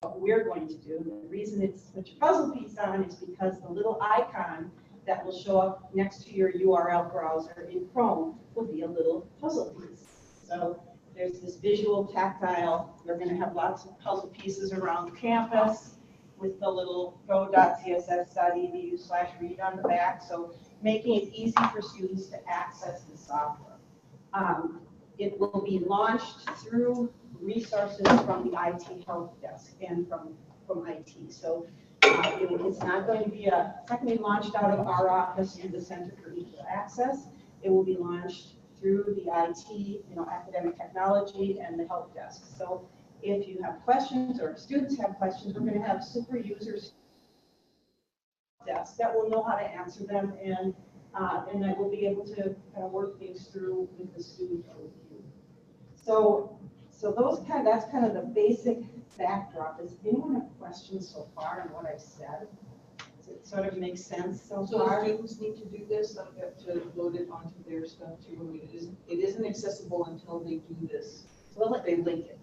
what we're going to do. And the reason it's put your puzzle piece on is because the little icon that will show up next to your URL browser in Chrome will be a little puzzle piece. So there's this visual tactile. We're going to have lots of puzzle pieces around campus with the little go.css.edu/read on the back. So making it easy for students to access the software. It will be launched through resources from the IT help desk and from IT. So it's not going to be it's not going to be launched out of our office through the Center for Equal Access. It will be launched through the IT, academic technology and the help desk. So if you have questions or if students have questions, we're going to have super users desk that will know how to answer them, and that will be able to kind of work things through with the student or with you. So that's kind of the basic backdrop. Does anyone have questions so far on what I've said? Does it sort of make sense so far? The students need to do this, to load it onto their stuff too. I mean, it isn't accessible until they do this. Well, they link it.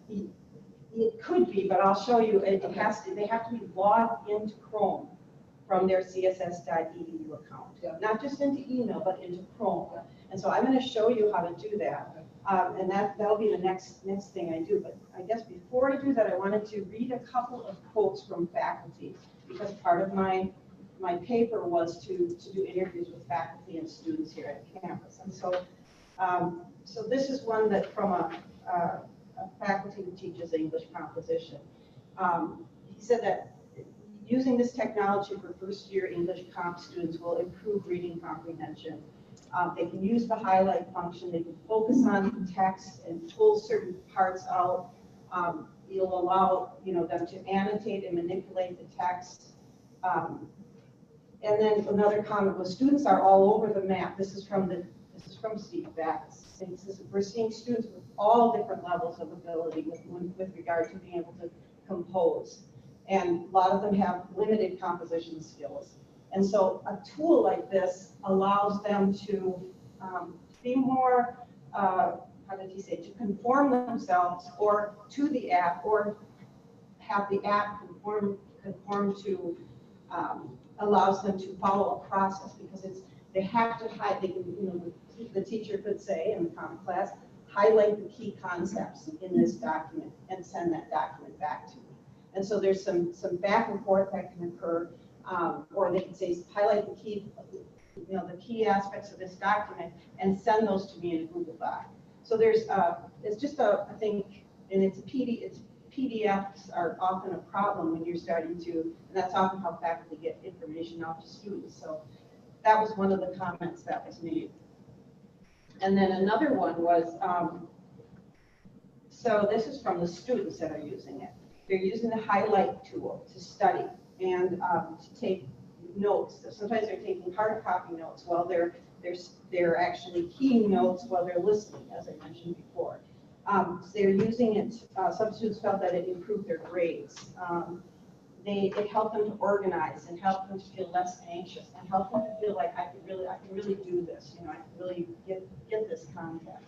It could be, but I'll show you. They have to be logged into Chrome from their css.edu account. Yeah. Not just into email, but into Chrome. Yeah. And so I'm going to show you how to do that. And that'll be the next thing I do. But I guess before I do that, I wanted to read a couple of quotes from faculty, because part of my paper was to do interviews with faculty and students here at campus. And so this is one that from a faculty who teaches English composition. He said that using this technology for first-year English comp students will improve reading comprehension. They can use the highlight function. They can focus on the text and pull certain parts out. It'll allow them to annotate and manipulate the text. And then another comment was, students are all over the map. This is from Steve Backus. We're seeing students with all different levels of ability with regard to being able to compose. And a lot of them have limited composition skills. And so a tool like this allows them to be more, how did he say, to conform themselves or to the app, or have the app conform to, allows them to follow a process, because they have to hide, they can, the teacher could say in the common class, highlight the key concepts in this document and send that document back to me. And so there's some back and forth that can occur, or they can say, highlight the key, the key aspects of this document and send those to me in a Google Doc. So there's, it's just I think, and PDFs are often a problem when you're starting to, and that's often how faculty get information out to students. So that was one of the comments that was made. And then another one was, so this is from the students that are using it. They're using the highlight tool to study and to take notes. Sometimes they're taking hard copy notes while they're actually keying notes while they're listening, as I mentioned before. So they're using it. Some students felt that it improved their grades. It helped them to organize and helped them to feel less anxious and helped them to feel like I can really do this. I can really get this content.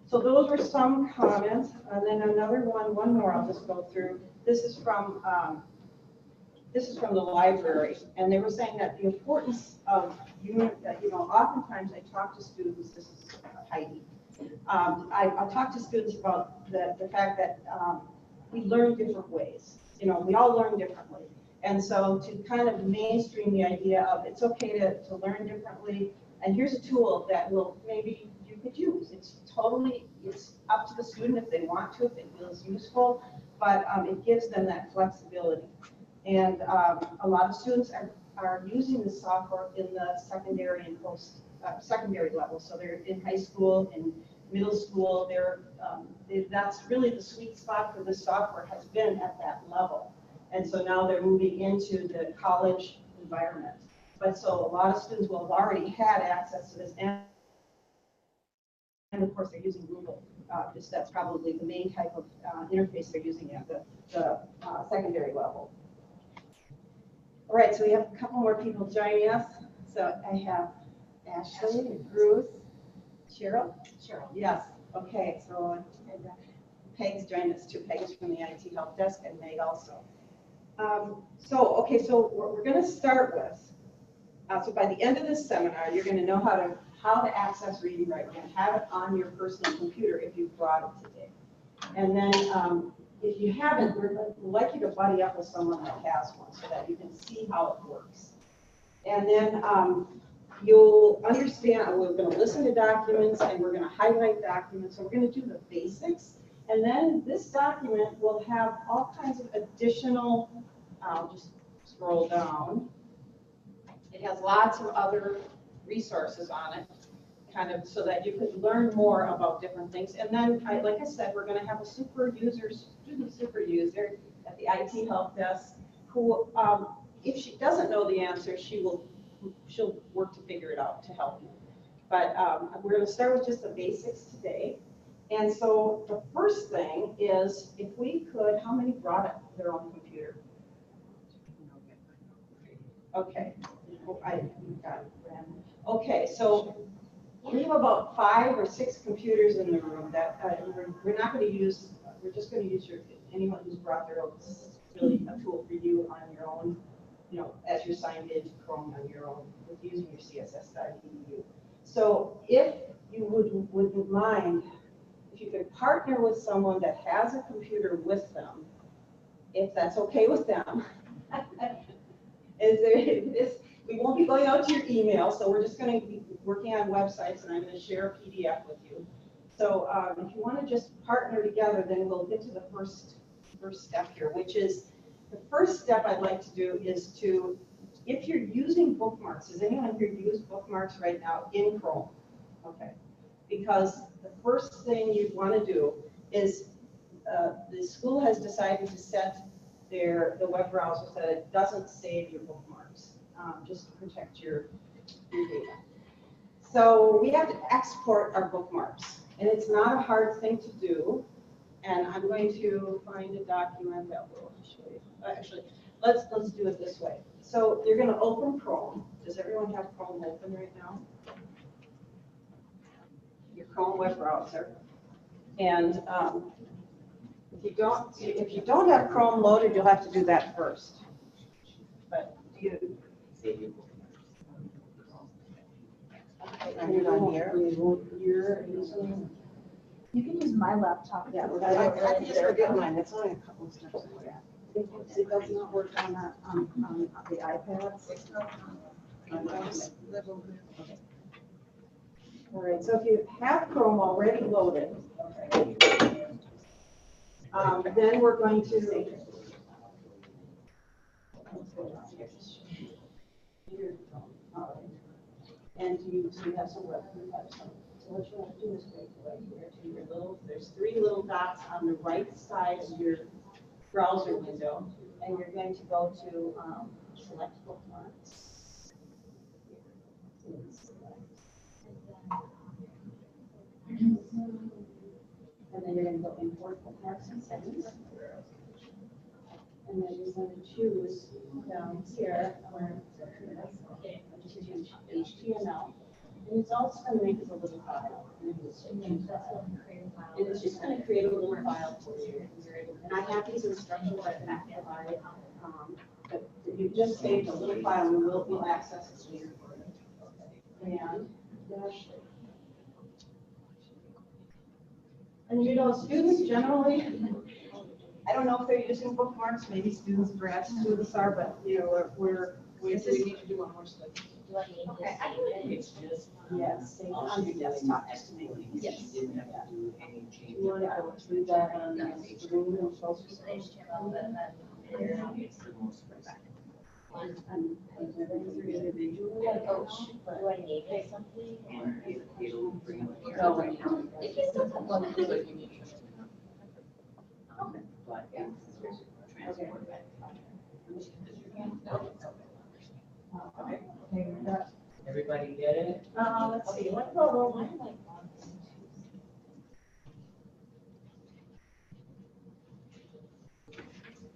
So those were some comments, and then another one more I'll just go through. This is from the library, and they were saying that the importance of oftentimes I talk to students. This is Heidi. I talk to students about the fact that we learn different ways. We all learn differently, and so to kind of mainstream the idea of it's okay to learn differently, and here's a tool that will maybe you could use. It's up to the student if they want to, if it feels useful, but it gives them that flexibility. And a lot of students are using the software in the secondary and post-secondary level. So they're in high school, in middle school. That's really the sweet spot for this software, has been at that level. And so now they're moving into the college environment. But so a lot of students will have already had access to this. And of course, they're using Google. That's probably the main type of interface they're using at the secondary level. All right, so we have a couple more people joining us. So I have Ashley, Ruth, Cheryl. Yes. Okay. So Peg's joined us too. Peg is from the IT help desk, and Meg also. So we're going to start with, so by the end of this seminar, you're going to know how to access Read&Write. You're going to have it on your personal computer if you've brought it today. And then if you haven't, we'd like you to buddy up with someone that has one so that you can see how it works. And then you'll understand, we're going to listen to documents and we're going to highlight documents. So we're going to do the basics. And then this document will have all kinds of additional, I'll just scroll down. It has lots of other resources on it, kind of so that you could learn more about different things. And then, like I said, we're going to have a student super user at the IT help desk who, if she doesn't know the answer, she'll work to figure it out to help you. But we're going to start with just the basics today. And so the first thing is, if we could, how many brought their own computer? Okay, you've got it. Okay, so we have about 5 or 6 computers in the room that we're not going to use. We're just going to use anyone who's brought their own. This is really a tool for you on your own, as you're signed into Chrome on your own with using your css.edu. So if you wouldn't mind, if you could partner with someone that has a computer with them, if that's okay with them. We won't be going out to your email, so we're just going to be working on websites, and I'm going to share a PDF with you. So if you want to just partner together, then we'll get to the first step here, which is the first step I'd like to do is to, if you're using bookmarks, does anyone here use bookmarks right now in Chrome? Okay. Because the first thing you want to do is the school has decided to set the web browser so that it doesn't save your bookmarks, just to protect your data. So we have to export our bookmarks, and it's not a hard thing to do. And I'm going to find a document that will show you. Actually, let's do it this way. So you're going to open Chrome. Does everyone have Chrome open right now? Your Chrome web browser. And if you don't have Chrome loaded, you'll have to do that first. But you You can use my laptop. Yeah, I can just forget mine. It's only a couple of steps. It does not work on the iPad. Okay. All right, so if you have Chrome already loaded, then we're going to and you have some web. So what you want to do is go right here to your there's 3 little dots on the right side of your browser window, and you're going to go to select bookmarks. And then you're going to go import bookmarks and settings. And then you're going to choose down here where HTML. And it's also going to make us a little file. And it's just going to create a little file for you. And I have these instructions that I can provide. But you just saved a little file and we'll access it later. And students generally, I don't know if they're using bookmarks, maybe students, grad students are, but We need to do one more study. Okay, It's just. yes, save it on your desktop just to make it easy. Yes. You didn't have to do any changes. You want to go through that on the screen and focus It's the most basic. individually. Do I need to say something? And it'll bring up. No, right now. If it's not one But yeah. Transport back. Okay, Everybody get it? let's see, what about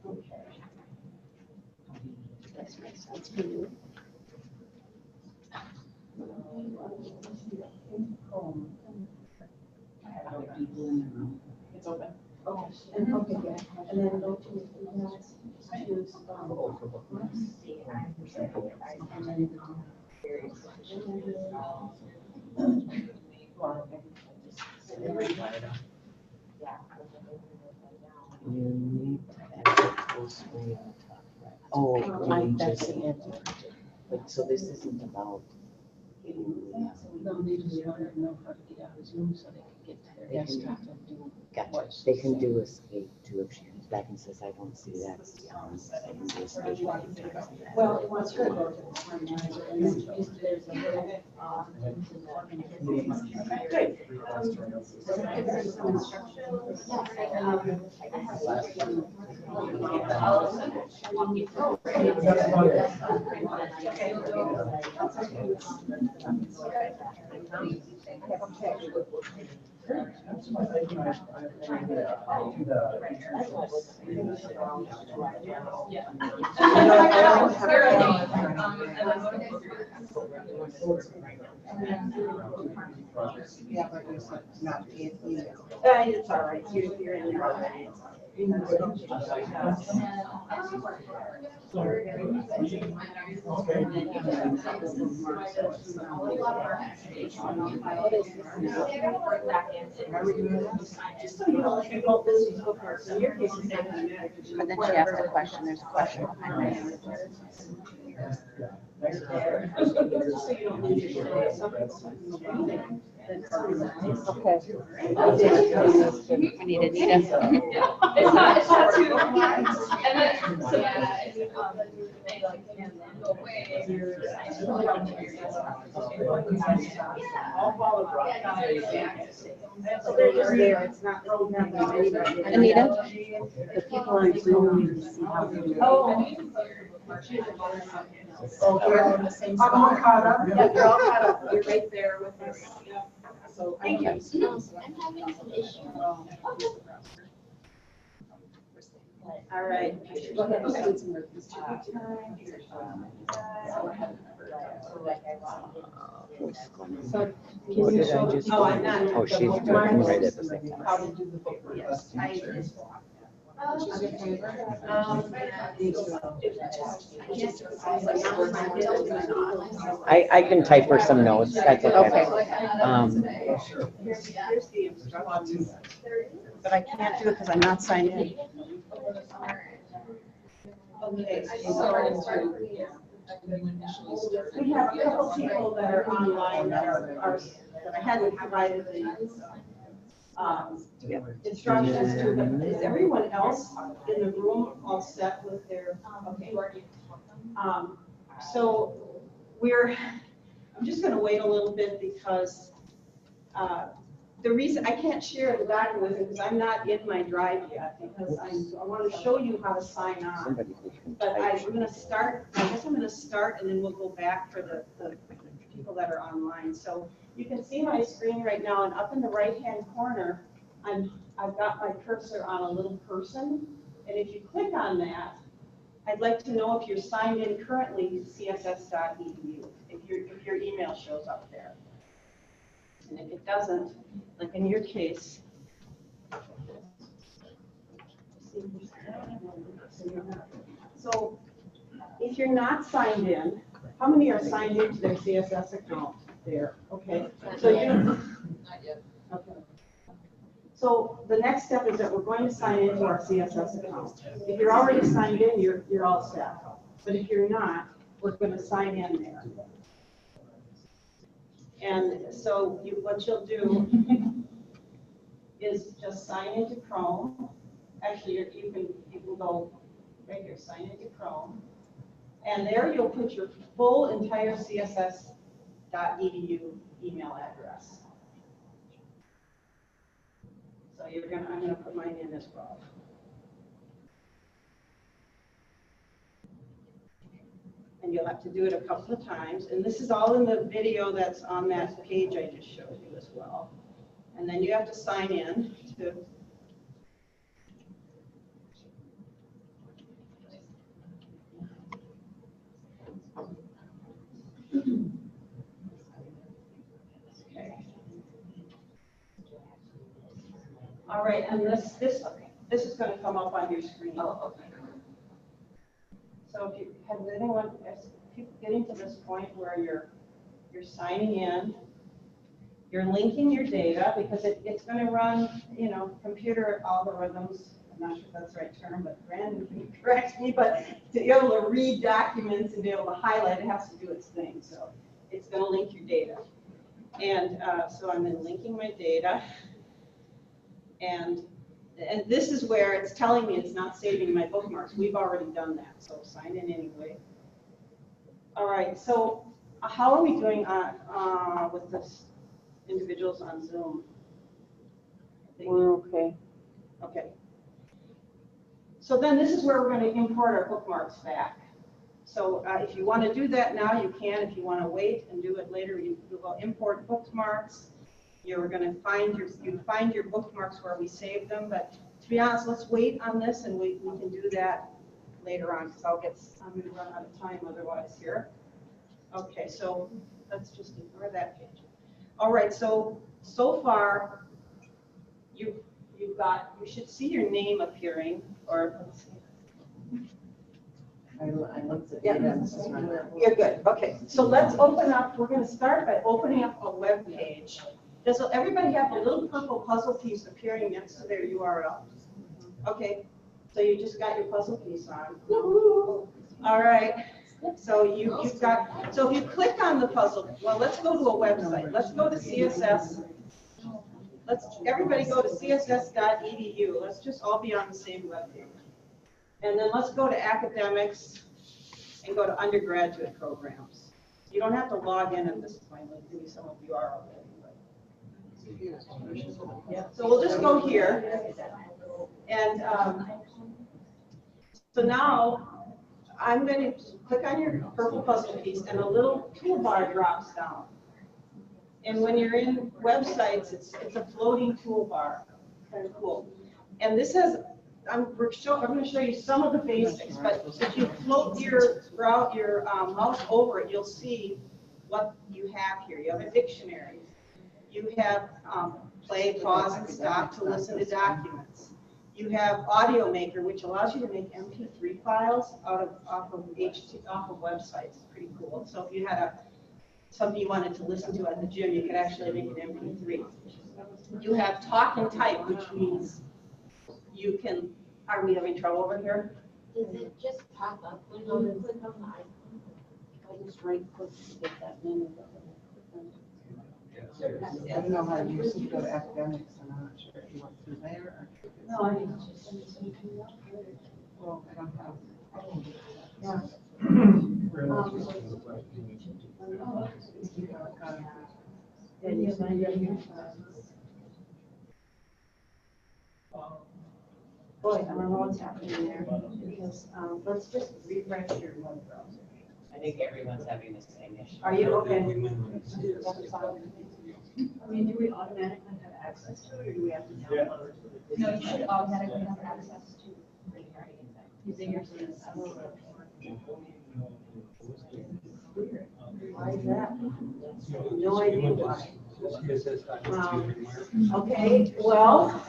okay. This makes sense for you. I have no people in the room. It's open. Okay, and then go to the next, choose, bookmarks. You need to edit this way on top, right? Oh, that's the end. But so this isn't about. No, they just wanted to know how to get out of Zoom so they could get to their They can- desktop and do. Gotcha. They can do escape too if she comes back and says, I don't see that. They can do escape. Well, it wants her to go to the organizer, and then there's a little, good. There's some instructions. Yeah, but you said not via email. It's all right, you're in there already. Just so you know, if you don't lose these bookmarks, in your case, it's not gonna matter. But then she asked a question, there's a question behind it. Just so you don't lose your shit. Some people- Okay. We need Anita. It's not too. And then, so, yeah, they like, go away. All followed by. So they're just there, it's not. Anita? The people on Zoom need to see how to do it. Oh, you're all in the same spot. I'm all caught up. Yeah, you're all caught up, you're right there with us. Yeah. So, thank you. I'm having some issues. All right. Go ahead, let's do some work. So, What did I just? Oh, I'm not. Oh, she's doing right at the same time. How to do the book, yes. I can type her some notes. That's okay. Here's the instructions. But I can't do it because I'm not signed in. Okay, so we have a couple people that are online that that I hadn't provided the instructions to, but is everyone else in the room all set with their, okay? So I'm just gonna wait a little bit because the reason, I can't share the document with you because I'm not in my drive yet because I want to show you how to sign on. Somebody who can But type. I'm gonna start, I guess I'm gonna start and then we'll go back for the people that are online. So you can see my screen right now and up in the right-hand corner, I've got my cursor on a little person. And if you click on that, I'd like to know if you're signed in currently to css.edu, if your email shows up there. And if it doesn't, like in your case, so if you're not signed in, how many are signed into their CSS account there? Okay, so you don't. Not yet. Okay. So the next step is that we're going to sign into our CSS account. If you're already signed in, you're all set. But if you're not, we're going to sign in there. And so what you'll do is just sign into Chrome. Actually, you can go right here, sign into Chrome. And there you'll put your full entire css.edu email address. So I'm gonna put mine in as well. And you'll have to do it a couple of times. And this is all in the video that's on that page I just showed you as well. And then you have to sign in to. Okay. All right, and this is gonna come up on your screen. Oh, okay. So if you, has anyone, if people getting to this point where you're signing in, you're linking your data, because it's gonna run, you know, computer algorithms. I'm not sure if that's the right term, but Brandon can correct me, but to be able to read documents and be able to highlight, it has to do its thing. So it's gonna link your data. And so I'm then linking my data. And this is where it's telling me it's not saving my bookmarks. We've already done that, so sign in anyway. All right, so how are we doing with this individuals on Zoom? We're okay. Okay. So then this is where we're going to import our bookmarks back. So if you want to do that now, you can. If you want to wait and do it later, you will import bookmarks. You're going to find your bookmarks where we save them. But to be honest, let's wait on this, and we can do that later on, because I'm going to run out of time otherwise here. Okay, so let's just ignore that page. All right, so far you should see your name appearing, or let's see. I looked at Yeah. it and it's just running. You're good. Okay, so let's open up. We're going to start by opening up a web page. Does everybody have a little purple puzzle piece appearing next to their URL? Okay, so you just got your puzzle piece on. All right. So you've got. So if you click on the puzzle, well, let's go to a website. Let's go to CSS. Everybody go to css.edu. Let's just all be on the same web page. And then let's go to academics and go to undergraduate programs. You don't have to log in at this point, like maybe some of you are already. Yeah. So we'll just go here. And so now I'm going to click on your purple puzzle piece, and a little toolbar drops down. And when you're in websites, it's a floating toolbar. Kind of cool. And this has, I'm going to show you some of the basics, but if you float your mouse over it, you'll see what you have here. You have a dictionary. You have play, pause, and stop to listen to documents. You have Audio Maker, which allows you to make MP3 files off of websites. Pretty cool. So if you had something you wanted to listen to at the gym, you could actually make an MP3. You have Talk and Type, which means you can. Are we having trouble over here? Does it just pop up when you click on the icon? I just right click to get that menu. I don't know how to use it to go to academics, and I'm not sure if you went through there or. No, I didn't. Well, I don't have. Yeah. And you signed in. Boy, I don't know what's happening there, because let's just refresh your web browser. I think everyone's having the same issue. Are you okay? I mean, do we automatically have access to it, or do we have to download? No, you should automatically have access to Using your CSS. Why is that? No idea why. Okay, well,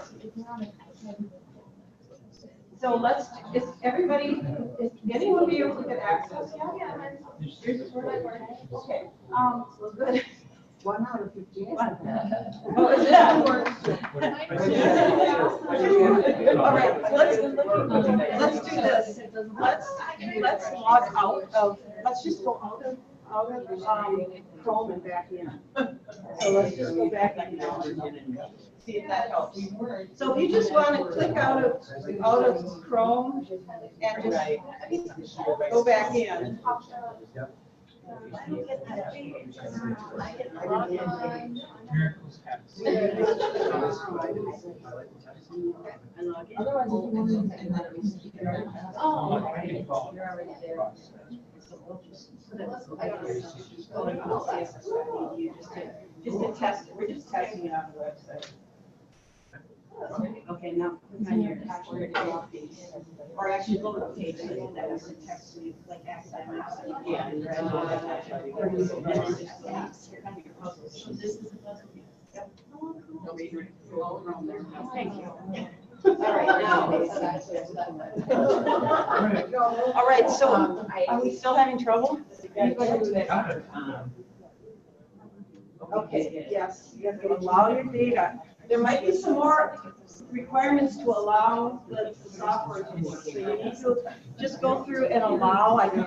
so is anyone be able to get access? Yeah. Okay, well, good. 1 out of 15. Oh, is that work? All right, let's do this. Let's log out of, let's just go out of Chrome and back in. So let's just go back in now and see if that helps. So if you just want to click out of Chrome and just go back in. Just to test it. We're just testing it on the website. Okay, now click on your actual piece, or actually go to the page that has the text, so you like academics. Yeah. And then just click on your puzzles. So this is a puzzle. Yep. all around there. Thank you. All right, now. All right, so are we still having trouble? Okay, yes, you have to allow your data. There might be some more requirements to allow the software to work. So you need to just go through and allow. Okay.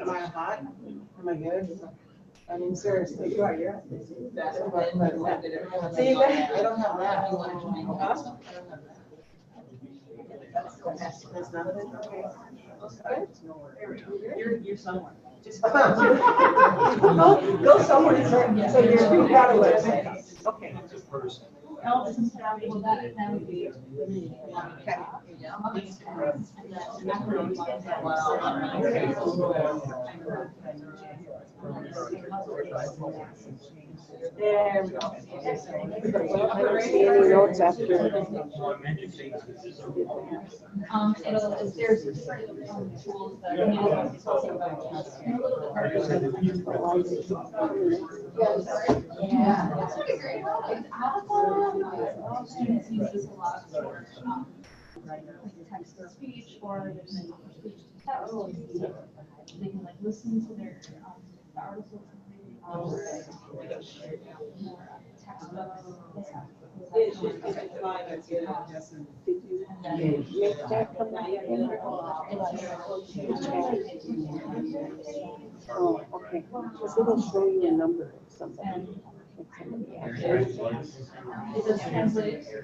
Am I hot? Am I good? I mean, seriously. You are, you're. That's what did everyone See, say? I don't have that. You wanted to make Huh? That's not it? You're somewhere. Just Go somewhere, so you're out of it. Okay. Elvis and Sally, well, that would be. Okay. There we go. I don't see any notes after. There's different tools that are needed. It's also about a little bit harder. Yeah, that's pretty great. Students use this a lot for, like text to speech or there's speech to text. They can like listen to their the articles. Oh, okay. Because it'll show you a number of somebody. It does translate, they're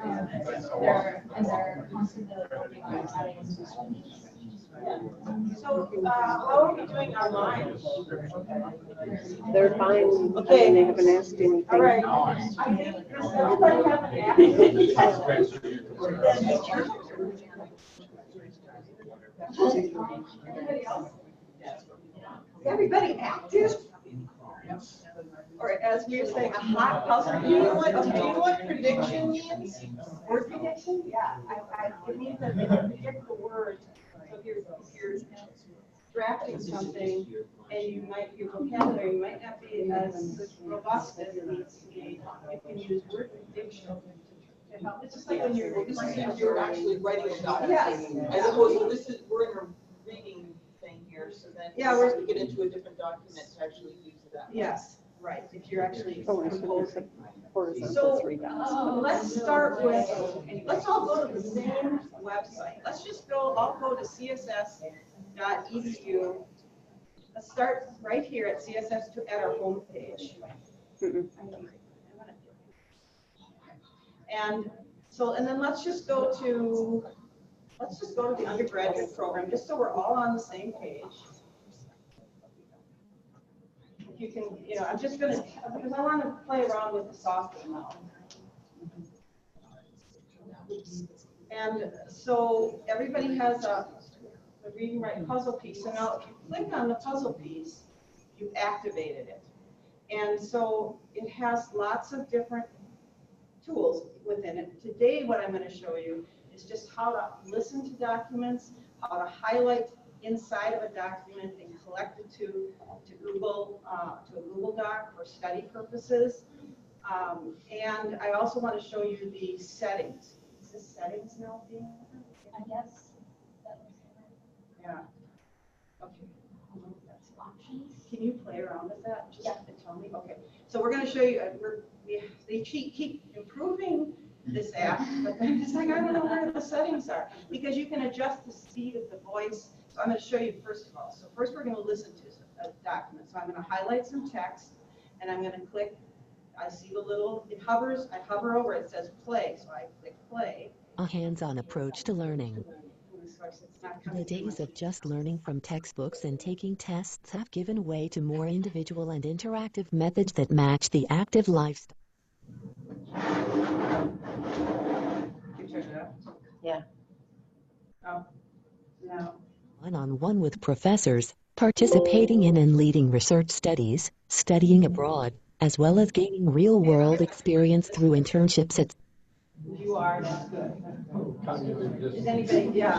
constantly adding into speech. So, how are we doing online? They're fine. Okay. I mean, they haven't asked anything. All right. I think, does everybody have an app? Anybody else? Is everybody active? Or as we were saying, a hot puzzle. Do you know what prediction means? Word prediction? Yeah, it means that they predict the word. So if you're drafting something and your vocabulary might not be as robust as it needs to be, you can use word prediction to help. It's just like when You're actually writing a document. Yes. As opposed to we're in a reading thing here, so then Yeah, we get into a different document to actually use that. Yes, right, if you're actually Oh, so there's a horizontal So, 3 dots. let's start with, let's all go to the same website. Let's just all go to css.edu. Let's start right here at CSS at our home page. And so, and then let's just go to the undergraduate program, just so we're all on the same page. If you can, I'm just gonna, because I want to play around with the software now. And so everybody has a Read&Write puzzle piece. So now if you click on the puzzle piece, you've activated it. And so it has lots of different tools within it. Today, what I'm going to show you is just how to listen to documents, how to highlight inside of a document and collect it to a Google Doc for study purposes. And I also want to show you the settings. Is this settings now being? I guess. Yeah. Okay. That's options. Can you play around with that? Just Yeah. tell me. Okay. So we're going to show you. They keep improving this app, but then it's like I don't know where the settings are because you can adjust the speed of the voice. So I'm going to show you first of all. So first we're going to listen to a document. So I'm going to highlight some text, and I'm going to click. I see the little. It hovers. I hover over it. It says play. So I click play. A hands-on approach to learning. The days of just learning from textbooks and taking tests have given way to more individual and interactive methods that match the active lifestyle. Yeah. Oh, no. One-on-one with professors, participating in and leading research studies, studying abroad, as well as gaining real-world experience through internships at. You are. That's good. Is anybody? Yeah.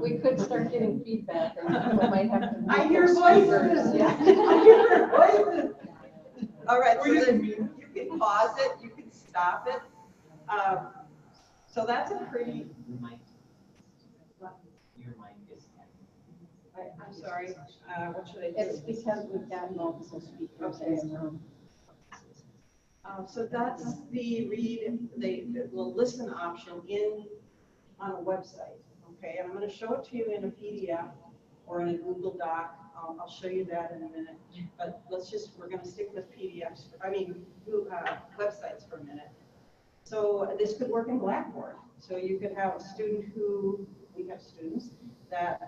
We could start getting feedback on what might have to. I hear voices. Yeah. I hear voices. All right, Or so you then can you can pause it, you can stop it. So that's a pretty, Your mic. Your mic is. I'm sorry, what should I do? It's because we've got multiple speakers in the room. So that's the the listen option on a website, okay? And I'm gonna show it to you in a PDF or in a Google Doc. I'll show you that in a minute. But we're gonna stick with PDFs, websites for a minute. So this could work in Blackboard. So you could have a student we have students that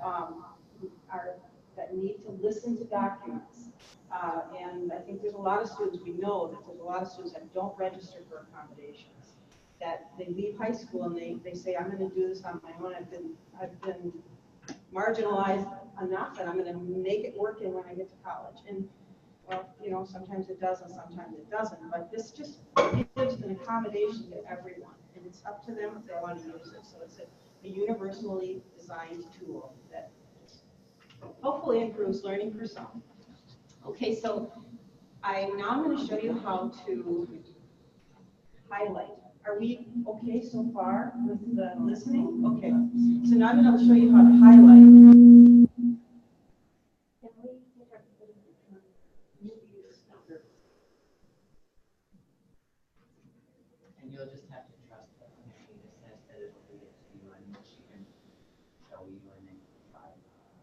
that need to listen to documents. And I think there's a lot of students, we know that there's a lot of students that don't register for accommodations, that they leave high school and they say, I'm going to do this on my own. I've been marginalized enough that I'm going to make it work in when I get to college. And well, you know, sometimes it does and sometimes it doesn't, but this just gives an accommodation to everyone, and it's up to them if they want to use it. So it's a universally designed tool that hopefully improves learning for some. Okay, so now I'm going to show you how to highlight. Are we okay so far with the listening? Okay, so now I'm going to show you how to highlight. And you'll just have to trust that when she says that it'll read it to you and then she can show you and then try.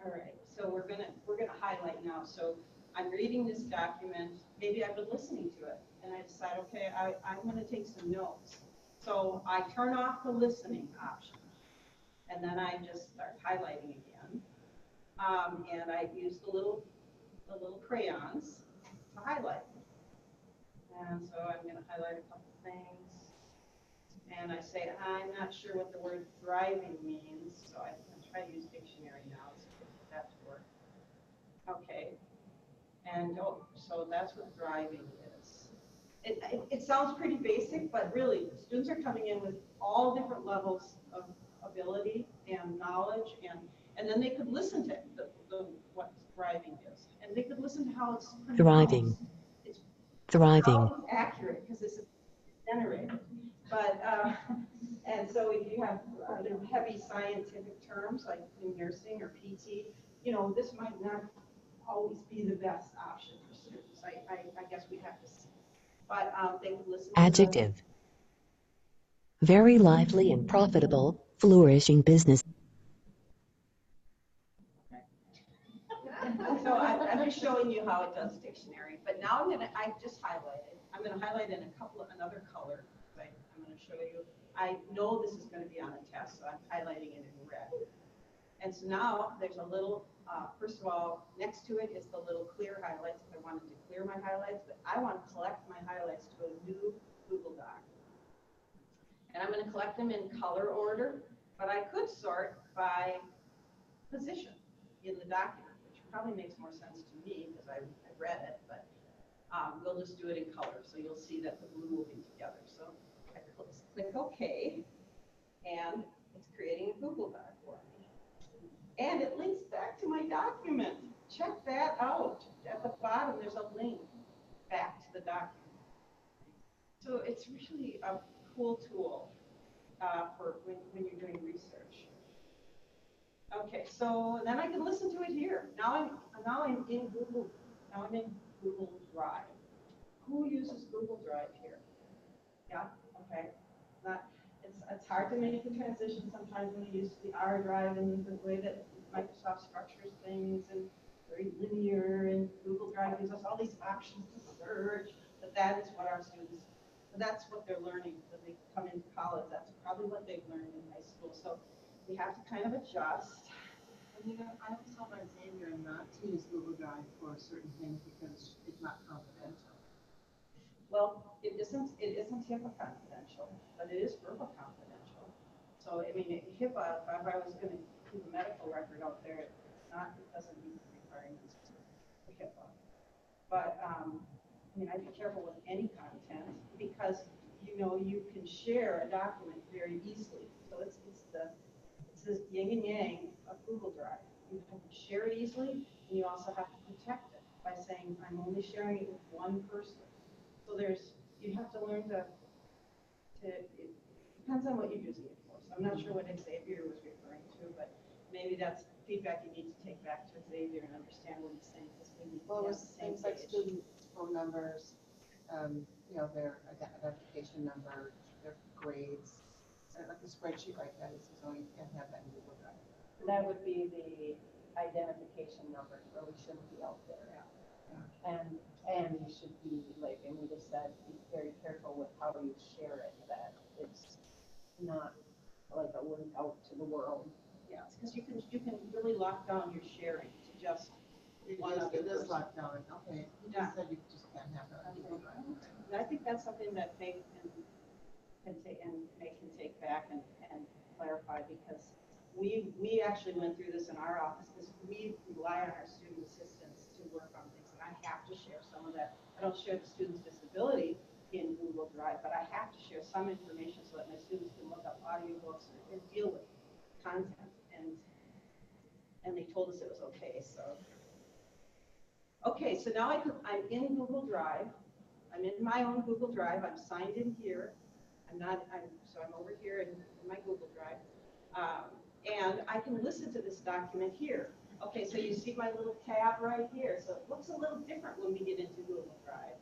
All right, so we're gonna highlight now. So I'm reading this document. Maybe I've been listening to it, and I decide, okay, I'm gonna take some notes. So I turn off the listening option, and then I just start highlighting again. And I use the little crayons to highlight. And so I'm gonna highlight a couple things. And I say, I'm not sure what the word thriving means, so I try to use dictionary now to get that to work. Okay, and so that's what thriving is. It sounds pretty basic, but really, students are coming in with all different levels of ability and knowledge, and then they could listen to what thriving is, and they could listen to how it's pronounced. Thriving. It's Thriving. accurate because it's generated. But, and so if you have heavy scientific terms like in nursing or PT, you know, this might not always be the best option for students. I guess we have to see. But they would listen to Adjective. Very lively and profitable, flourishing business. So I'm just showing you how it does dictionary. But now I just highlighted. I'm going to highlight in another color. Right? I'm going to show you. I know this is going to be on a test, so I'm highlighting it in red. And so now there's a little, first of all, next to it is the little clear highlights. If I wanted to clear my highlights, but I want to collect my highlights to a new Google Doc. And I'm going to collect them in color order, but I could sort by position in the document, which probably makes more sense to me because I read it, but we'll just do it in color. So you'll see that the blue will be together. So I click OK, and it's creating a Google Doc for me. And it links back to my document. Check that out. At the bottom, there's a link back to the document. So it's really a cool tool for when you're doing research. Okay, so then I can listen to it here. Now I'm in Google. Now I'm in Google Drive. Who uses Google Drive here? Yeah. Okay. It's hard to make the transition sometimes when you use the R drive and the way that Microsoft structures things and very linear, and Google Drive gives us all these options to search, but that is what our students, that's what they're learning when they come into college. That's probably what they've learned in high school. So we have to kind of adjust. And you know, I was told by Xavier not to use Google Drive for certain things because it's not confidential. Well, it isn't HIPAA confidential, but it is FERPA confidential. So, I mean, HIPAA, if I was going to keep a medical record out there, it doesn't meet the requirements for HIPAA. But, I mean, I'd be careful with any content because, you know, you can share a document very easily. So it's this yin and yang of Google Drive. you have to share it easily, and you also have to protect it by saying, I'm only sharing it with one person. So you have to learn it depends on what you're using it for. So I'm not sure what Xavier was referring to, but maybe that's feedback you need to take back to Xavier and understand what he's saying, because we need to Well, be it on was the same things like page. student phone numbers, their identification number, their grades, like a spreadsheet like that, it says, oh, you can't have that in Google Drive. That would be the identification number, really shouldn't be out there. And you should be, like Anita said, be very careful with how you share it, that it's not like a link out to the world. Yeah, because you can really lock down your sharing to just one other It is person. locked down, okay, you Yeah. just said you just can't have that on Google Drive. And I think that's something that Faith can take back and clarify, because we actually went through this in our office, because we rely on our student assistants to work on things, and I have to share some of that. I don't share the student's disability in Google Drive, but I have to share some information so that my students can look up audiobooks and deal with content, and they told us it was okay. So okay, so now I'm in Google Drive. I'm in my own Google Drive. I'm signed in here. So I'm over here in my Google Drive. And I can listen to this document here. Okay, so you see my little tab right here. So it looks a little different when we get into Google Drive.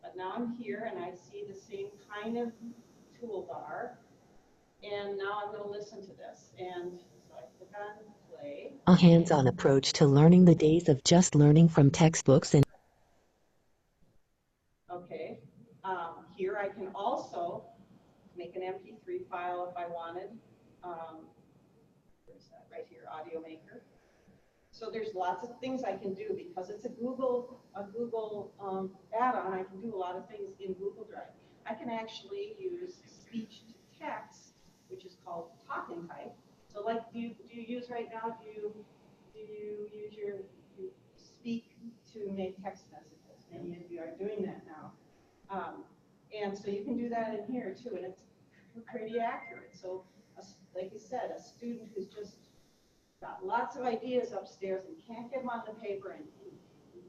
But now I'm here and I see the same kind of toolbar. And now I'm going to listen to this. And so I click on play. A hands-on approach to learning, the days of just learning from textbooks and Okay, here I can also make an MP3 file if I wanted. Where's that? Right here, Audio Maker. So there's lots of things I can do because it's a Google add-on. I can do a lot of things in Google Drive. I can actually use speech to text, which is called talk and type. So like, do you use right now? Do you use you speak to make text messages? Many of you are doing that now. And so you can do that in here too, and it's pretty accurate. So like you said, a student who's just got lots of ideas upstairs and can't get them on the paper and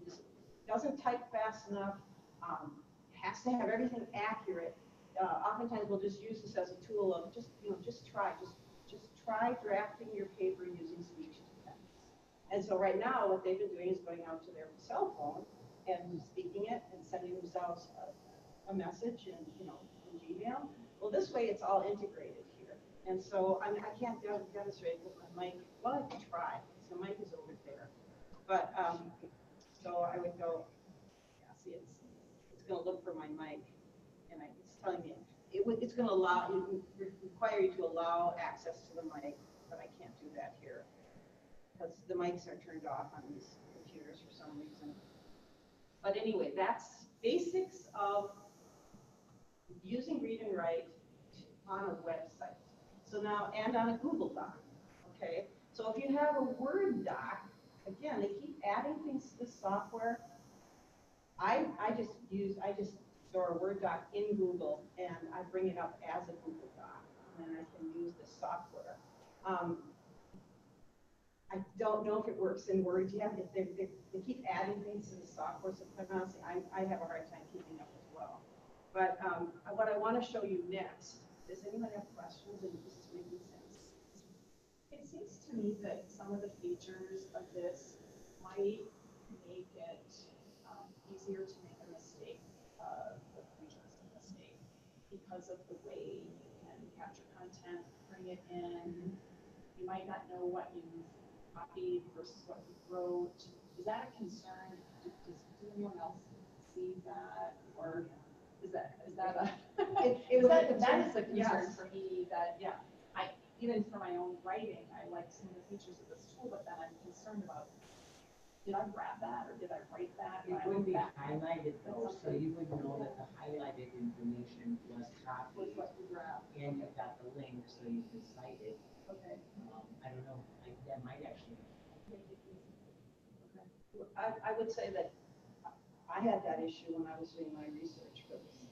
just doesn't type fast enough, has to have everything accurate. Oftentimes we'll just use this as a tool of just try drafting your paper using speech to text. And so right now what they've been doing is going out to their cell phone and speaking it and sending themselves a message in Gmail. Well, this way it's all integrated here. And so I can't demonstrate with my mic. Well, I can try. So the mic is over there. But so I would go. Yeah, see, it's going to look for my mic, and it's telling me it's going to require you to allow access to the mic, but I can't do that here because the mics are turned off on these computers for some reason. But anyway, that's basics of using Read and Write on a website. So now, and on a Google Doc, okay? So if you have a Word doc, again, they keep adding things to the software. I just store a Word doc in Google and I bring it up as a Google Doc, and then I can use the software. I don't know if it works in Word yet. They keep adding things to the software, so quite honestly, I have a hard time keeping up as well. But what I want to show you next, does anyone have questions? And this is making sense. It seems to me that some of the features of this might make it easier to make a mistake, the features of a mistake, because of the way you can capture content, bring it in. You might not know what you've copied versus what you wrote. Is that a concern? Does anyone else see that, or is that a that is a concern Yes. for me? That even for my own writing, I like some of the features of this tool, but then I'm concerned about, did I grab that or did I write that? It would be highlighted though, so you would know that the highlighted information was copied. What you grabbed. And you got the link so you could cite it. Okay. I don't know, that might actually. I would say that I had that issue when I was doing my research for this.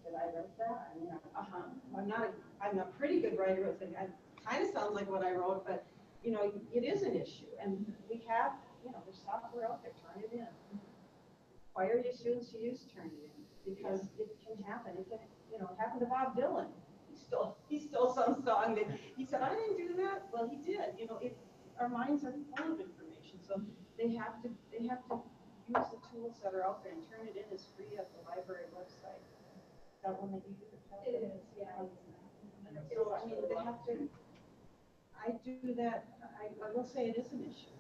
Did I write that? I mean, I'm a pretty good writer. It kind of sounds like what I wrote, but you know, it is an issue, and we have, you know, there's software out there, turn it in. Require your students to use turn it in, because it can happen, it can, you know, it happened to Bob Dylan. He stole some song that, he said, I didn't do that, well, he did, you know, our minds are full of information, so they have to use the tools that are out there, and turn it in is free at the library website. Is that one that you use? It is, yeah. So, I mean, they have to, I do that, I will say it is an issue.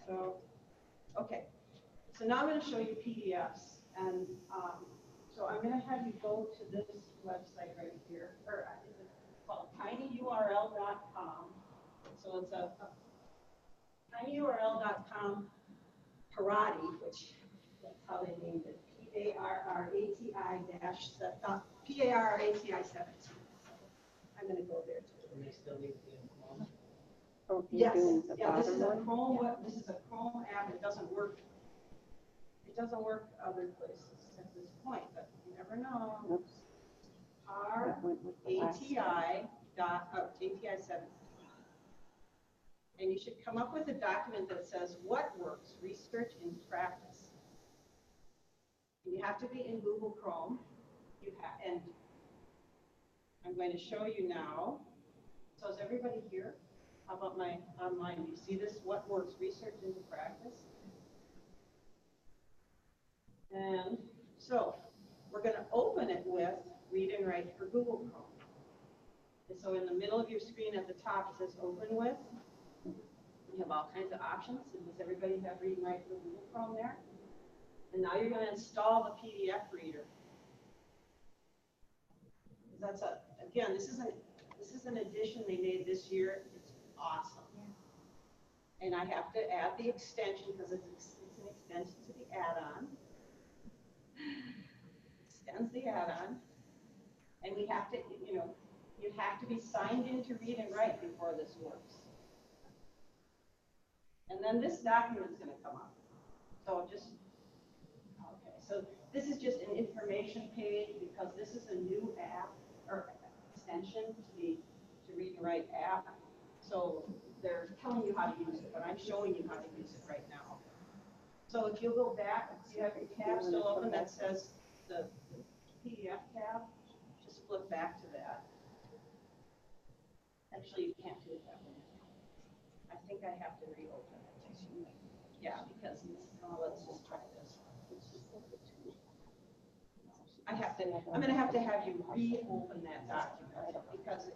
So, okay, so now I'm going to show you PDFs, and so I'm going to have you go to this website right here, or it's called tinyurl.com. So it's a tinyurl.com parati, which that's how they named it, PARRATI 17. I'm going to go there too. And they still need to be in Chrome. Yes, yeah, this is a Chrome this is a Chrome app. It doesn't work. It doesn't work other places at this point, but you never know. ATI 17. And you should come up with a document that says what works, research in practice. And you have to be in Google Chrome. And I'm going to show you now. So is everybody here? How about my online? Do you see this? What works, research into practice? And so we're going to open it with Read and Write for Google Chrome. And so in the middle of your screen at the top, it says Open With. You have all kinds of options. And does everybody have Read and Write for Google Chrome there? And now you're going to install the PDF reader. That's again, this is an addition they made this year. It's awesome. And I have to add the extension because it's an extension to the add-on. Extends the add-on. And we have to, you know, you have to be signed in to Read and Write before this works. And then this document is going to come up. So okay, so this is just an information page because this is a new app or extension to Read and Write app. So they're telling you how to use it, but I'm showing you how to use it right now. So if you'll go back, you have your tab still open that says the PDF tab, just flip back to that. Actually, you can't do it that way. I think I have to reopen it. Yeah, because let's just try this. I'm going to have you reopen that document because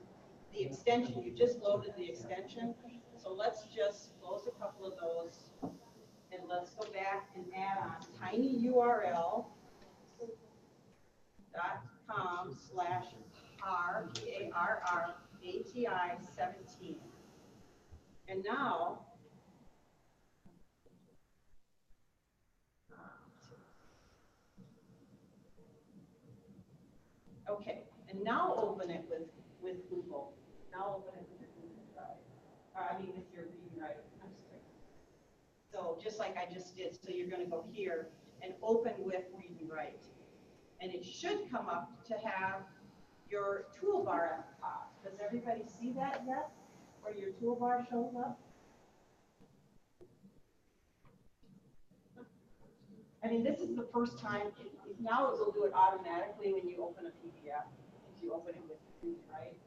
the extension, you just loaded the extension. So let's just close a couple of those and let's go back and add on tinyurl.com/PARRATI 17. And now, okay, and now open it with Google. Now open it with your Google Drive. With your Read and Write. I'm sorry. So just like I just did, so you're going to go here and open with Read and Write. And it should come up to have your toolbar at the top. Does everybody see that yet? Where your toolbar shows up? This is the first time. Now it will do it automatically when you open a PDF. If you open it with Read and Write.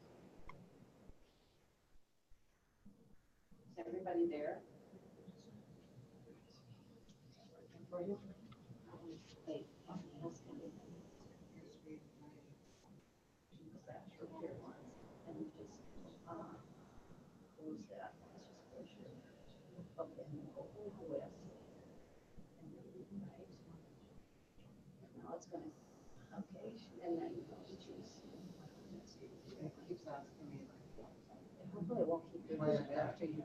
Is everybody there? For you? Wait, here once, and just close that. Let's just close your. Okay, and then open with. And Read and Write. Now it's going to. Okay, and then choose. It keeps asking me. Hopefully it won't keep doing it after you.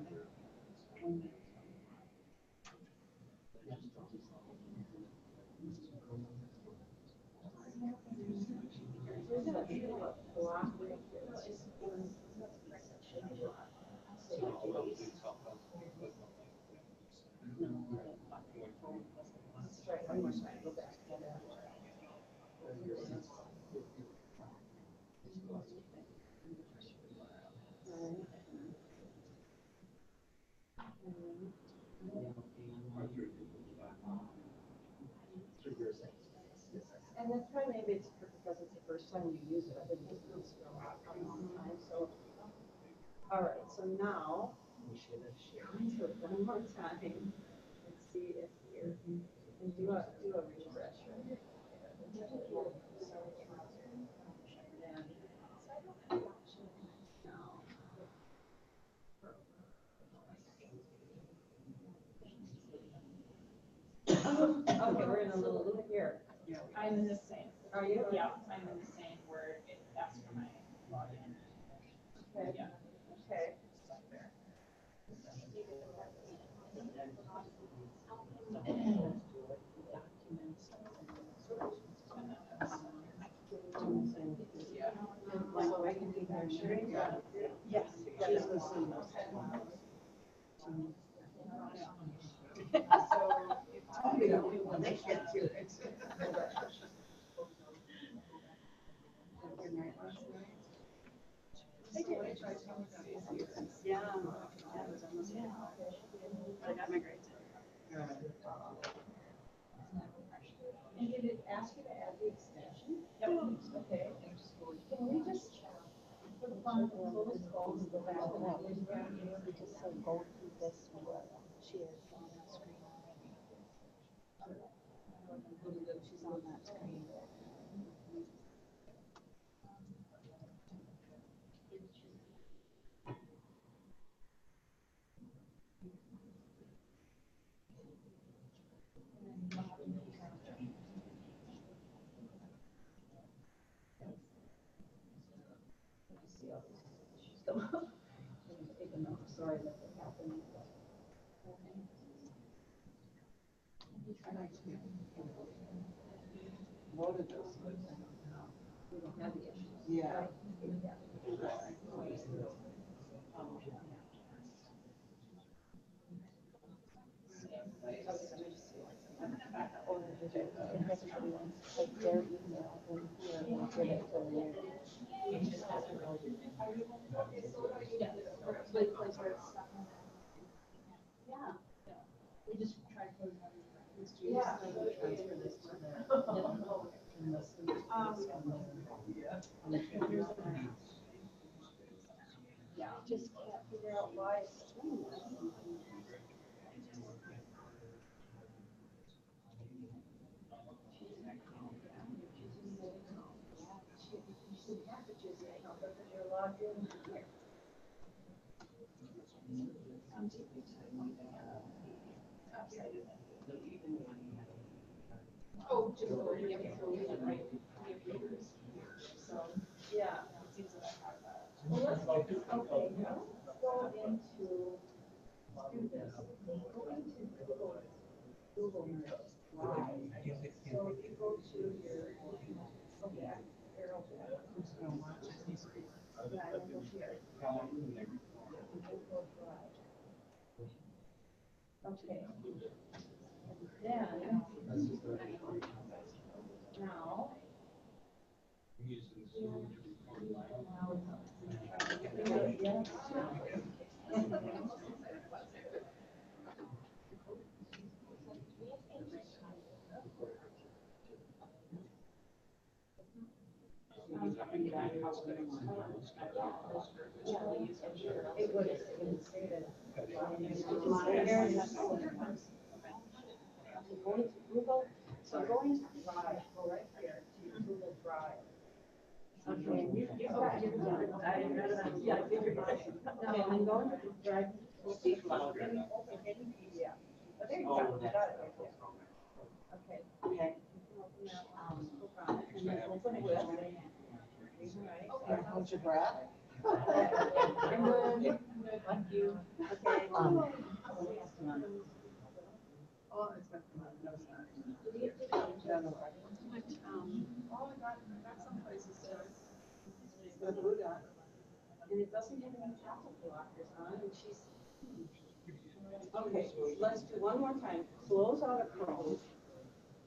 time you use it. I've been using this for a long time, so. All right, so now, We should have shared. do it one more time and see if you're, and do a refresh right here. Okay, we're in a little loop here. I'm in the same. Are you? Yeah, I'm in the same where it asks for my login. Okay. Yeah. Okay. Stuck there. Yeah. So I can be there sharing. Yes. She's listening. When they get to it. Yeah. I got my grades. And did it ask you to add the extension? Yep. Okay. Can we just, for the fun, close calls, go back to that window? We just say go through this one. She is on that screen already. She's on that screen. Sorry that happened. Voted those, but I don't know. We don't have the issues. Yeah. Like their email in here and give it to me. You just have to go. Yeah. We just try to close it out. Yeah. Transfer this to the. And this to this one. Yeah. Just can't figure out why it's doing this. You're logged in here. Oh, just for you, so we can write the papers. So, Yeah. it seems that I have that. Well, let's, okay, now let's go into, do this. Go into Google Drive. So if you go to your, go back, arrow back. Yeah, and then go here. Google Drive. Okay. Then, now. It would say that. Go into Google, so go into Drive, go right here to your Google Drive. Okay, you've got your, yeah, I figured. No, and then go into Drive. Speak louder. Open any PDF. Oh, there you go, got it right there. Okay. Okay. Open that, click on it, and then open it with. Read&Write. Hold your breath. And then, like you, okay. Oh, it's got come on, no, it's not. No, no. Oh, I got some places to. The Buddha. And it doesn't have any chapter blockers on, and she's. Okay, let's do one more time. Close out of Chrome.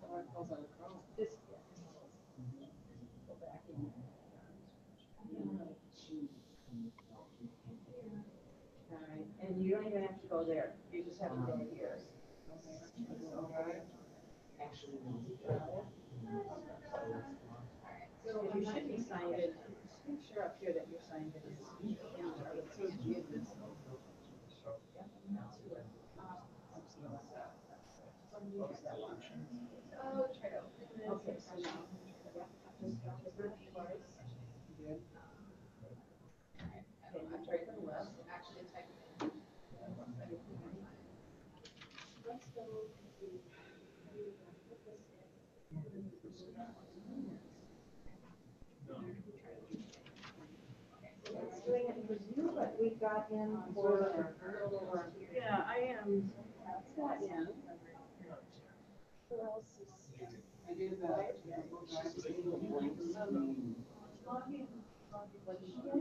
Oh, it goes on a Chrome. This. Go back in. All right, and you don't even have to go there. You just have to go here. Actually, no. So you should be signed in, make sure up here that you're signed in. Oh, try to open this. Okay, so now, just run it twice. Good. Okay, now try to the left. Actually type it in. Let's go to, put this in. It's doing it for you, but we got in for, yeah, I am, got in. Who else is? I did that. What did you get?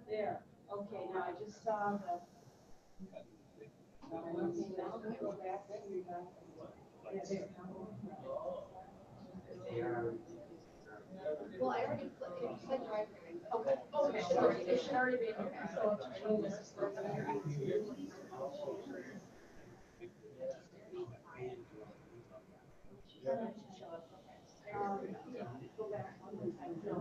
There, okay, now I just saw the. Okay, now we go back to your. Yeah, there. Well, I already clicked, you said drive. Okay. Oh, it should already be in your bag. So this is for Go back one more time. No.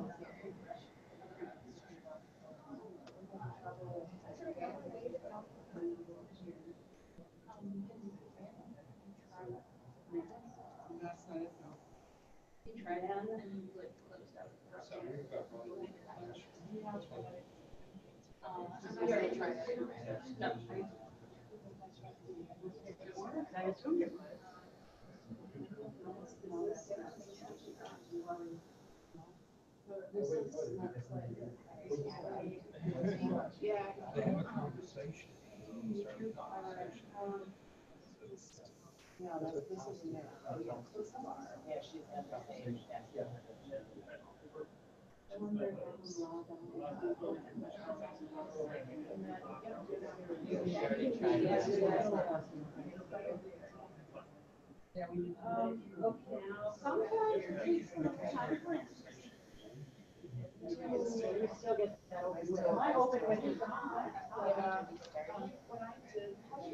That's not it, no. Try it on. I already tried it. No. I assumed it was. This is yeah. No, this isn't it. Yeah, she's got the same. I wonder if I can log on. Okay, sometimes it's time for it. You still get that open. I open when you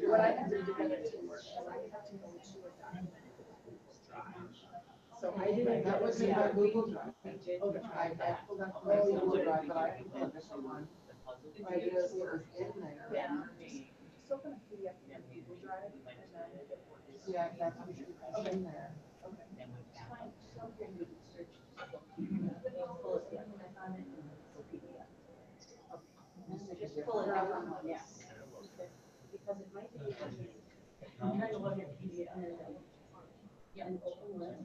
What I have to do is I have to go to a document. So I didn't. That was in my Google Drive. I pulled up my Google Drive, but I can pull a different one. I just, it was in there. Yeah. Just open a PDF in your Google Drive and then. Yeah, that's what it's in there. Okay. It's fine, so here you can search. Pull it in on it and it's a PDF. Okay. Just pull it out on one, yes. Because it might be. I'm trying to look at PDF. And open this.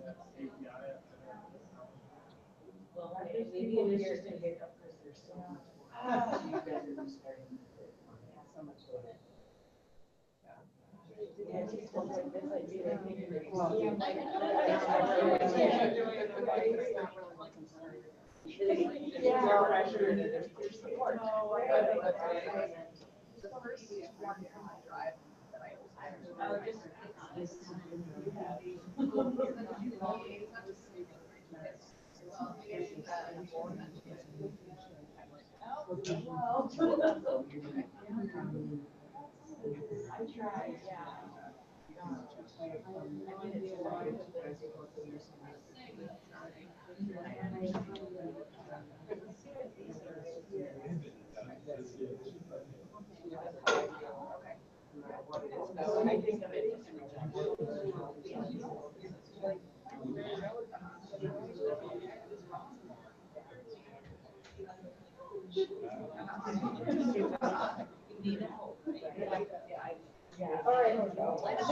Well, maybe it is just a hiccup because there's so much. So much. Yeah, it's just like this idea. Yeah. Pressure and there's support. The first one on my drive that I Just. You have. I tried, yeah. I think of it all right.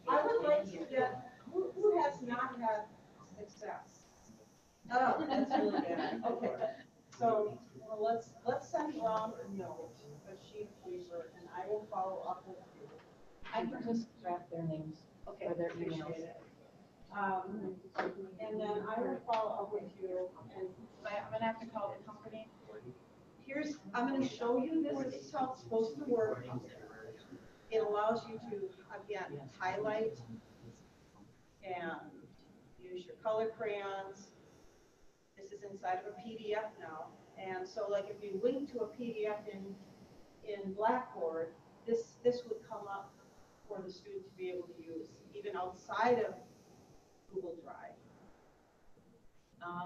I would like to get, who has not had success? Oh, that's really bad. Okay, so, well, let's send Ron a note, a sheet of paper, and I will follow up with you. I can just grab their names Okay, or their appreciate emails. it. And then I will follow up with you, and I'm gonna have to call the company. I'm gonna show you this, this is how it's supposed to work. It allows you to, again, highlight and use your color crayons. is inside of a PDF now. And so like if you link to a PDF in Blackboard, this would come up for the student to be able to use, even outside of Google Drive.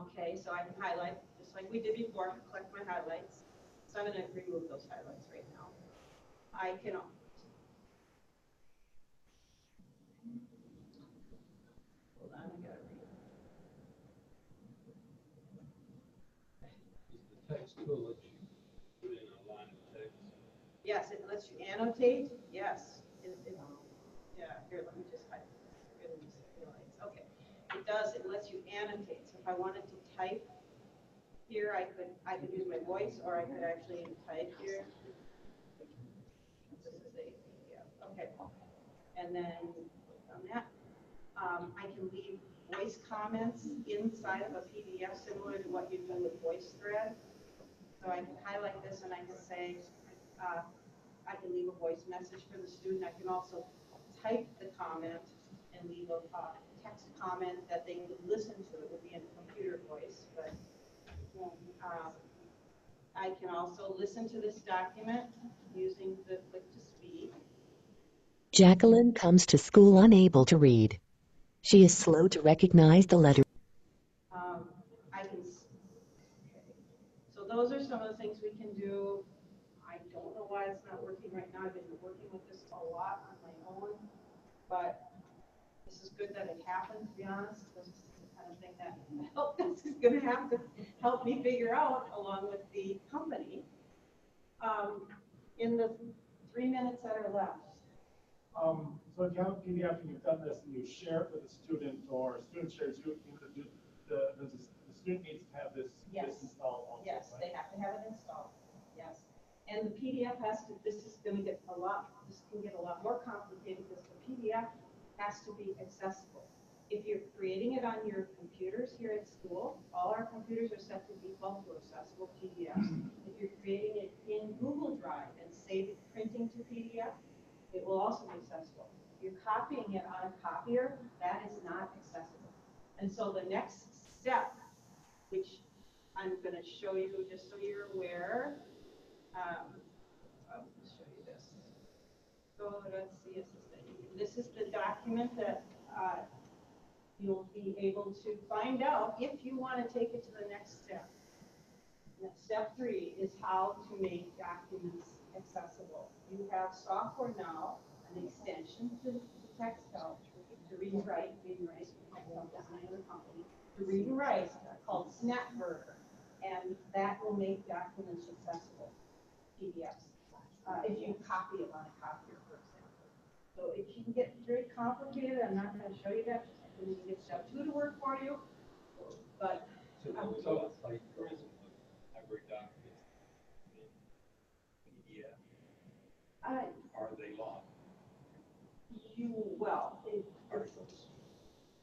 Okay, so I can highlight, just like we did before, collect my highlights. So I'm going to remove those highlights right now. I can, hold on, I got to read. Does the text tool let you put in a line of text? Yes, it lets you annotate. Yes. Yeah, here, let me just hide these highlights. Okay, it does. It lets you annotate. So if I wanted to type here, I could use my voice, or I could actually type here. This is a PDF. Okay, and then on that, I can leave voice comments inside of a PDF, similar to what you do with VoiceThread. So I can highlight this, and I can say, I can leave a voice message for the student. I can also type the comment and leave a text comment that they could listen to. It would be in computer voice, but I can also listen to this document using the click to speak. Jacqueline comes to school unable to read. She is slow to recognize the letter. I can, okay. So those are some of the things we can do. I don't know why it's not working right now. I've been working with this a lot on my own, but this is good that it happened, to be honest, because this is the kind of thing that help this is going to have to help me figure out along with the company. In the 3 minutes that are left. So if you have a PDF and you've done this and you share it with a student, or a student shares, the student needs to have this installed also, yes, right? they have to have it installed. Yes. And the PDF has to, this can get a lot more complicated because the PDF has to be accessible. If you're creating it on your computers here at school, all our computers are set to default to accessible PDFs. If you're creating it in Google Drive and save it printing to PDF, it will also be accessible. If you're copying it on a copier, that is not accessible. And so the next step, which I'm going to show you just so you're aware, I'll show you this. So let's see, this is the document that you'll be able to find out if you want to take it to the next step. Step 3 is how to make documents accessible. You have software now, an extension to TextHelp, to read and write. TextHelp is the name of the company. To read and write, called Snapburger, and that will make documents accessible, PDFs. If you copy it on a copier, for example. So it can get very complicated. I'm not going to show you that. We can get step 2 to work for you. But so like, for instance, library documents in PDF, are they locked?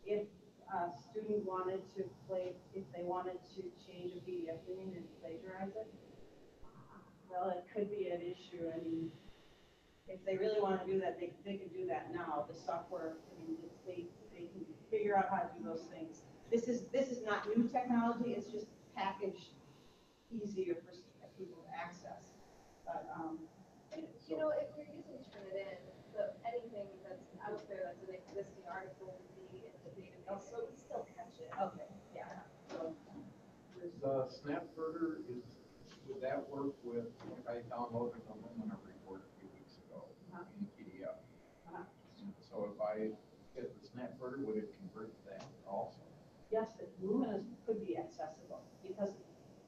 If a student wanted to if they wanted to change a PDF meaning and plagiarize it, well, it could be an issue. I mean, if they really want to do that, they can do that now. The software, I mean, they can figure out how to do those things. This is not new technology. It's just packaged easier for people to access. But you know, if you're using Turnitin, anything that's out there that's an existing article would be in the database, so it would still catch it. Okay, yeah. So, the Snapburger would that work with, like I downloaded the Lumina report a few weeks ago in PDF. So if I get the Snapburger, would it convert that also? yes, the Lumina could be accessible because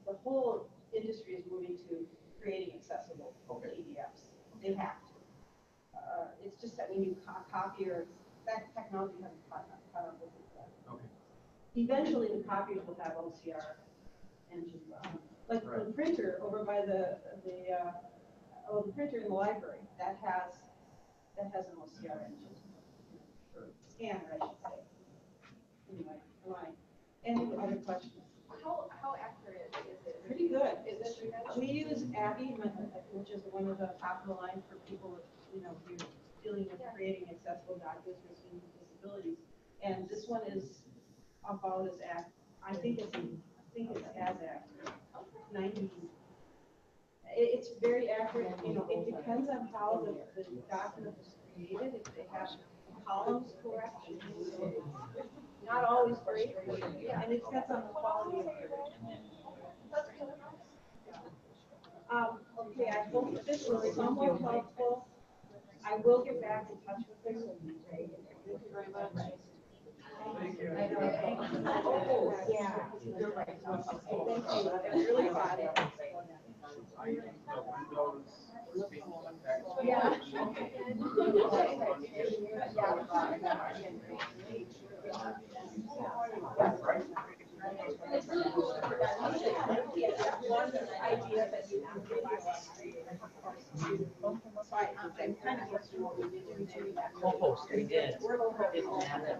the whole industry is moving to creating accessible PDFs. They have to. It's just that when you copy that technology hasn't caught up with it yet. Okay. Eventually, the copiers will have OCR engines. Like the printer over by the printer in the library that has an OCR engine, or scanner, I should say. Anyway, any other questions? How accurate is it? Pretty good. Is it pretty good? We use Abby, which is one of the top of the line for people with, who are dealing with creating accessible documents for students with disabilities. And this one is about as accurate. I think it's think it's as accurate, 90. It's very accurate, you know, it depends on how the document was created, if they have columns correct. Not always great, and it depends on the quality of it. Okay, I hope this was somewhat helpful. I will get back in touch with you. Thank you very much. Thank you. Oh, yeah, you're right. Thank you. I'm really glad. Yeah. One idea that you have to so I'm kind of going through what we did. Co-host, we did. Didn't have it.